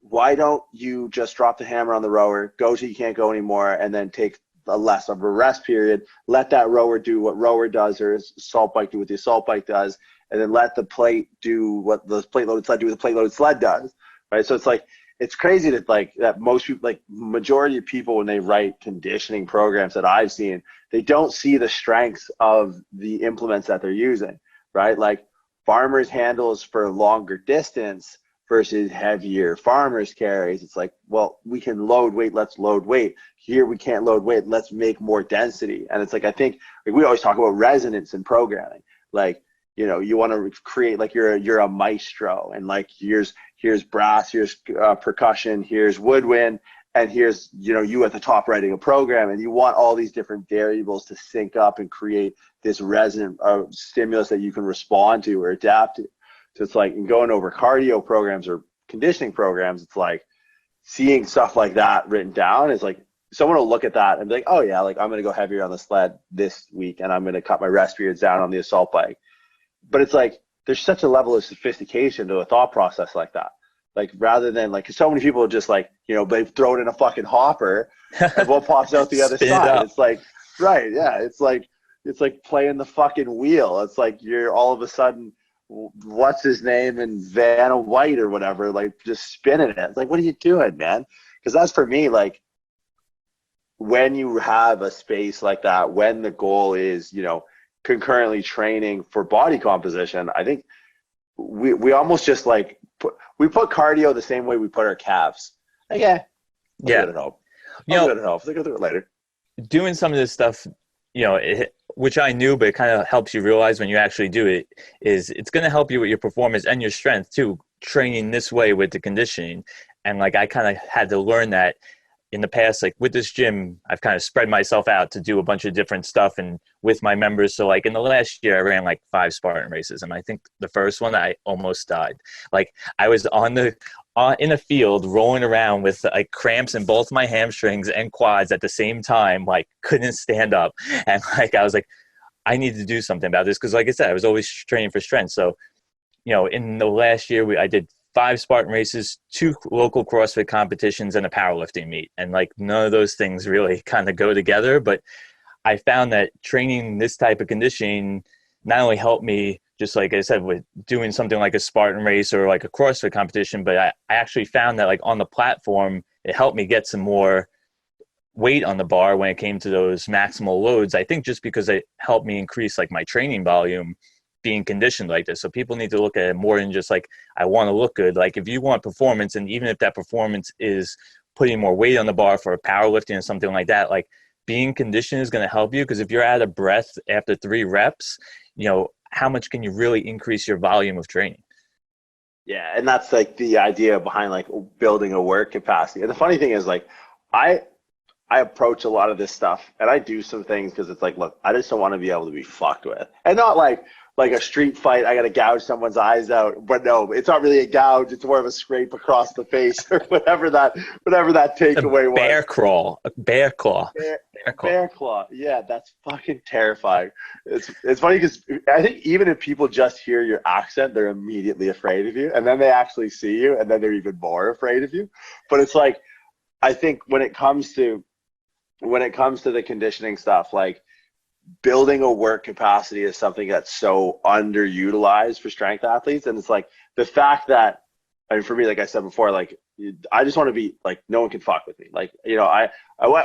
why don't you just drop the hammer on the rower, go till you can't go anymore, and then take a less of a rest period, let that rower do what rower does, or assault bike do what the assault bike does, and then let the plate do what the plate loaded sled do what the plate loaded sled does, right? So it's like, it's crazy that most people, like majority of people, when they write conditioning programs that I've seen, they don't see the strengths of the implements that they're using, right? Like farmers handles for longer distance versus heavier farmers carries. It's like, well, we can load weight, let's load weight. Here we can't load weight, let's make more density. And it's like, I think like we always talk about resonance in programming. Like you want to create like you're a maestro, and like here's brass, here's percussion, here's woodwind, and here's you at the top writing a program, and you want all these different variables to sync up and create this resonant stimulus that you can respond to or adapt to. So it's like, going over cardio programs or conditioning programs, it's like seeing stuff like that written down is like, someone will look at that and be like, oh yeah, like I'm going to go heavier on the sled this week, and I'm going to cut my rest periods down on the assault bike. But it's like, there's such a level of sophistication to a thought process like that. Like, rather than like, 'cause so many people just like, they throw it in a fucking hopper and what pops out the other side. It's like, right. Yeah. It's like playing the fucking wheel. It's like, you're all of a sudden, what's his name, and Vanna White or whatever, like just spinning it. It's like, what are you doing, man? Because that's, for me, like, when you have a space like that, when the goal is, concurrently training for body composition, I think we almost just like we put cardio the same way we put our calves. Like, I'll do it at home. I'll do it at home. I'll do it later. Doing some of this stuff, which I knew, but it kind of helps you realize when you actually do it, is it's going to help you with your performance and your strength too, training this way with the conditioning. And like, I kind of had to learn that in the past. Like with this gym, I've kind of spread myself out to do a bunch of different stuff and with my members. So like in the last year, I ran like 5 Spartan races. And I think the first one, I almost died. Like I was in a field rolling around with like cramps in both my hamstrings and quads at the same time, like couldn't stand up. And like, I was like, I need to do something about this. Cause like I said, I was always training for strength. So, in the last year, I did 5 Spartan races, 2 local CrossFit competitions, and a powerlifting meet. And like, none of those things really kind of go together, but I found that training this type of conditioning not only helped me, just like I said, with doing something like a Spartan race or like a CrossFit competition, but I actually found that like on the platform, it helped me get some more weight on the bar when it came to those maximal loads. I think just because it helped me increase like my training volume being conditioned like this. So people need to look at it more than just like, I want to look good. Like if you want performance, and even if that performance is putting more weight on the bar for powerlifting or something like that, like being conditioned is going to help you. Because if you're out of breath after 3 reps, how much can you really increase your volume of training? Yeah. And that's like the idea behind like building a work capacity. And the funny thing is, like, I approach a lot of this stuff, and I do some things because it's like, look, I just don't want to be able to be fucked with. And not like a street fight, I got to gouge someone's eyes out. But no, it's not really a gouge. It's more of a scrape across the face or whatever that takeaway was. Bear claw. Bear claw. Yeah, that's fucking terrifying. It's funny because I think even if people just hear your accent, they're immediately afraid of you. And then they actually see you, and then they're even more afraid of you. But it's like, I think when it comes to the conditioning stuff, like, building a work capacity is something that's so underutilized for strength athletes. And it's like the fact that, I mean, for me, like I said before, like, I just want to be like, no one can fuck with me. Like, I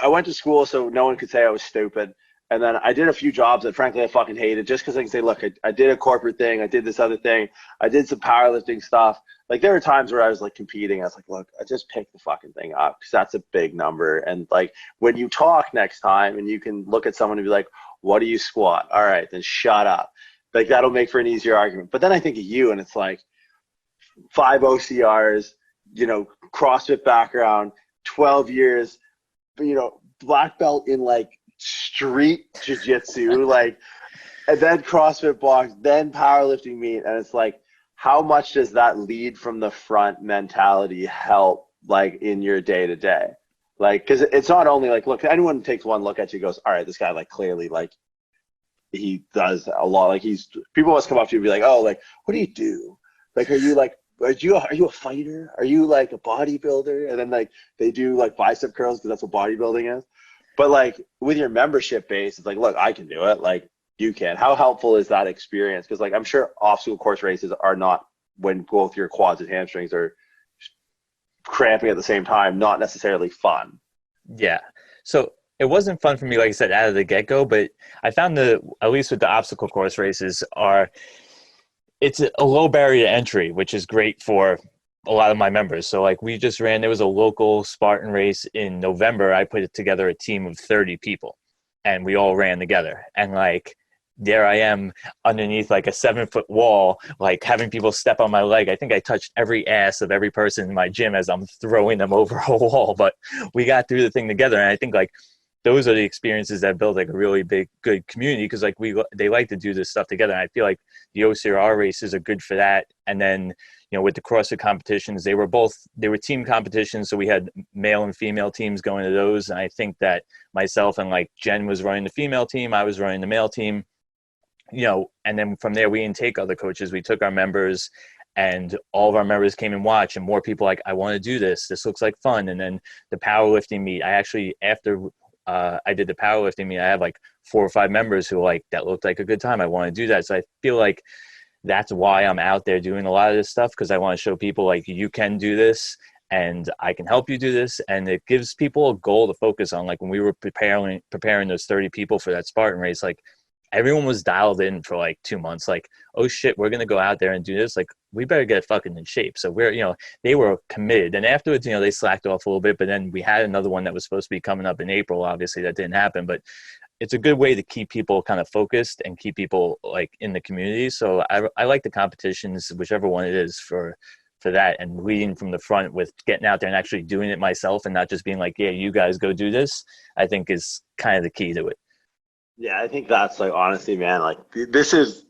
went to school so no one could say I was stupid. And then I did a few jobs that frankly I fucking hated, just because I can say, look, I did a corporate thing. I did this other thing. I did some powerlifting stuff. Like, there were times where I was like competing. I was like, look, I just picked the fucking thing up because that's a big number. And like, when you talk next time and you can look at someone and be like, what do you squat? All right, then shut up. Like, that'll make for an easier argument. But then I think of you, and it's like 5 OCRs, CrossFit background, 12 years, black belt in like street jiu-jitsu, like, and then CrossFit box, then powerlifting meet. And it's like, how much does that lead from the front mentality help, like, in your day to day? Like, because it's not only like, look, anyone takes one look at you and goes, all right, this guy, like, clearly, like, he does a lot. Like, people must come up to you and be like, oh, like, what do you do? Like, are you a fighter? Are you like a bodybuilder? And then like they do like bicep curls because that's what bodybuilding is. But like with your membership base, it's like, look, I can do it. Like, you can. How helpful is that experience? Because like, I'm sure obstacle course races are not, when both your quads and hamstrings are cramping at the same time, not necessarily fun. Yeah. So it wasn't fun for me, like I said, out of the get-go, but I found at least with the obstacle course races, it's a low barrier to entry, which is great for a lot of my members. So like, we just ran, there was a local Spartan race in November. I put together a team of 30 people and we all ran together. And like, there I am underneath like a 7-foot wall, like having people step on my leg. I think I touched every ass of every person in my gym as I'm throwing them over a wall, but we got through the thing together. And I think like those are the experiences that build like a really big, good community, because like they like to do this stuff together. And I feel like the OCR races are good for that. And then, with the CrossFit competitions, they were team competitions. So we had male and female teams going to those. And I think that myself and like Jen was running the female team, I was running the male team, and then from there we didn't take other coaches. We took our members, and all of our members came and watched, and more people like, I want to do this. This looks like fun. And then the powerlifting meet, I actually, after I did the powerlifting meet, I have like 4 or 5 members who like, that looked like a good time. I want to do that. So I feel like that's why I'm out there doing a lot of this stuff, because I want to show people like, you can do this and I can help you do this. And it gives people a goal to focus on. Like when we were preparing those 30 people for that Spartan race, like everyone was dialed in for like 2 months. Like, oh shit, we're going to go out there and do this. Like, we better get fucking in shape. So they were committed. And afterwards, they slacked off a little bit, but then we had another one that was supposed to be coming up in April. Obviously that didn't happen, but it's a good way to keep people kind of focused and keep people like in the community. So I like the competitions, whichever one it is, for that, and leading from the front with getting out there and actually doing it myself and not just being like, yeah, you guys go do this, I think is kind of the key to it. Yeah, I think that's like, honestly, man, like this is,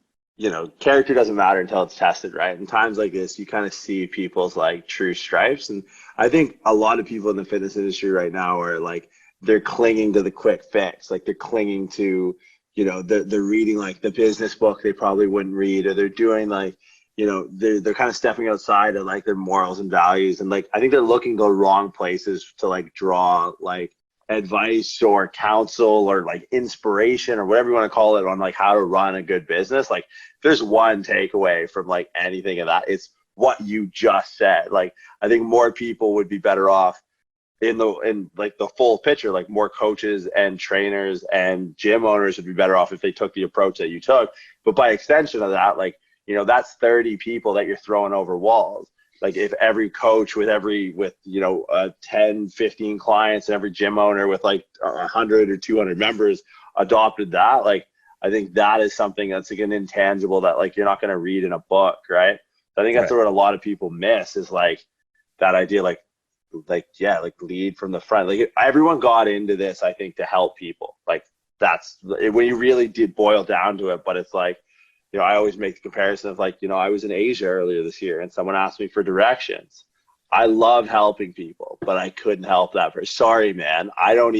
character doesn't matter until it's tested, right? In times like this, you kind of see people's like true stripes. And I think a lot of people in the fitness industry right now are like, they're clinging to the quick fix. Like they're clinging to, they're reading like the business book they probably wouldn't read, or they're doing like, they're kind of stepping outside of like their morals and values. And like, I think they're looking the wrong places to like draw like advice or counsel or like inspiration or whatever you want to call it on like how to run a good business. Like if there's one takeaway from like anything of that, it's what you just said. Like I think more people would be better off in like the full picture. Like more coaches and trainers and gym owners would be better off if they took the approach that you took. But by extension of that, like, that's 30 people that you're throwing over walls. Like if every coach with 10, 15 clients, and every gym owner with like 100 or 200 members adopted that, like, I think that is something that's like an intangible that like, you're not going to read in a book. Right. I think that's what a lot of people miss, is like that idea, like lead from the front. Like everyone got into this, I think, to help people. Like that's when you really did boil down to it. But it's like, I always make the comparison of like, I was in Asia earlier this year and someone asked me for directions. I love helping people, but I couldn't help that person. Sorry, man. I don't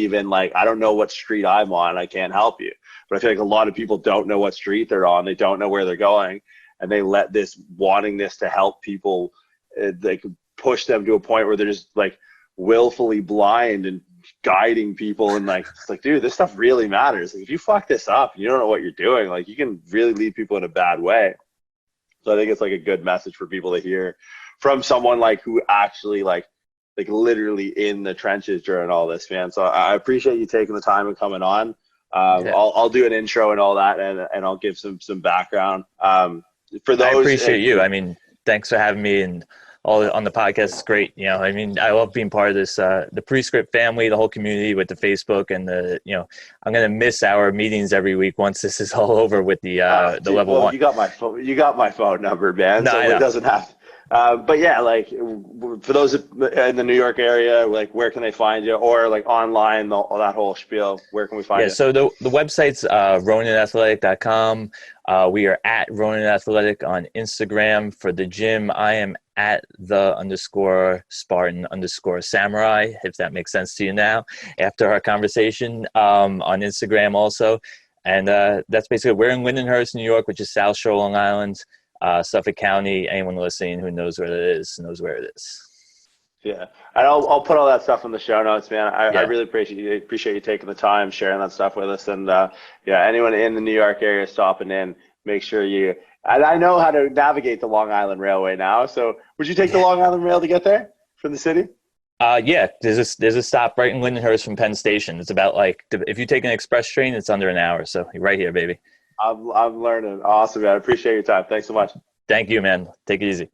know what street I'm on. I can't help you. But I feel like a lot of people don't know what street they're on. They don't know where they're going. And they let this wanting this to help people, they could push them to a point where they're just like willfully blind and guiding people. And like, it's like, dude, this stuff really matters. Like, if you fuck this up and you don't know what you're doing, like you can really lead people in a bad way. So I think it's like a good message for people to hear from someone like who actually like literally in the trenches during all this, man. So I appreciate you taking the time and coming on. I'll do an intro and all that, and I'll give some background. For those, I appreciate you. I mean, thanks for having me and all on the podcast. It's great. I love being part of this, the Prescript family, the whole community with the Facebook and I'm going to miss our meetings every week once this is all over with the level 1. You got my phone number, man. No, so it doesn't have to. But yeah, like for those in the New York area, like where can they find you, or like online, all that whole spiel, where can we find you? So the website's RoninAthletic.com. We are at Ronin Athletic on Instagram. For the gym, I am at _Spartan_Samurai, if that makes sense to you now, after our conversation, on Instagram also. And that's basically, we're in Lindenhurst, New York, which is South Shore, Long Island. Suffolk County. Anyone listening who knows where it is knows where it is. Yeah, and I'll put all that stuff in the show notes, man. I really appreciate you taking the time, sharing that stuff with us. And anyone in the New York area stopping in, make sure you. And I know how to navigate the Long Island Railway now. So would you take the Long Island Rail to get there from the city? There's a stop right in Lindenhurst from Penn Station. It's about like, if you take an express train, it's under an hour. So you're right here, baby. I'm learning. Awesome, man. I appreciate your time. Thanks so much. Thank you, man. Take it easy.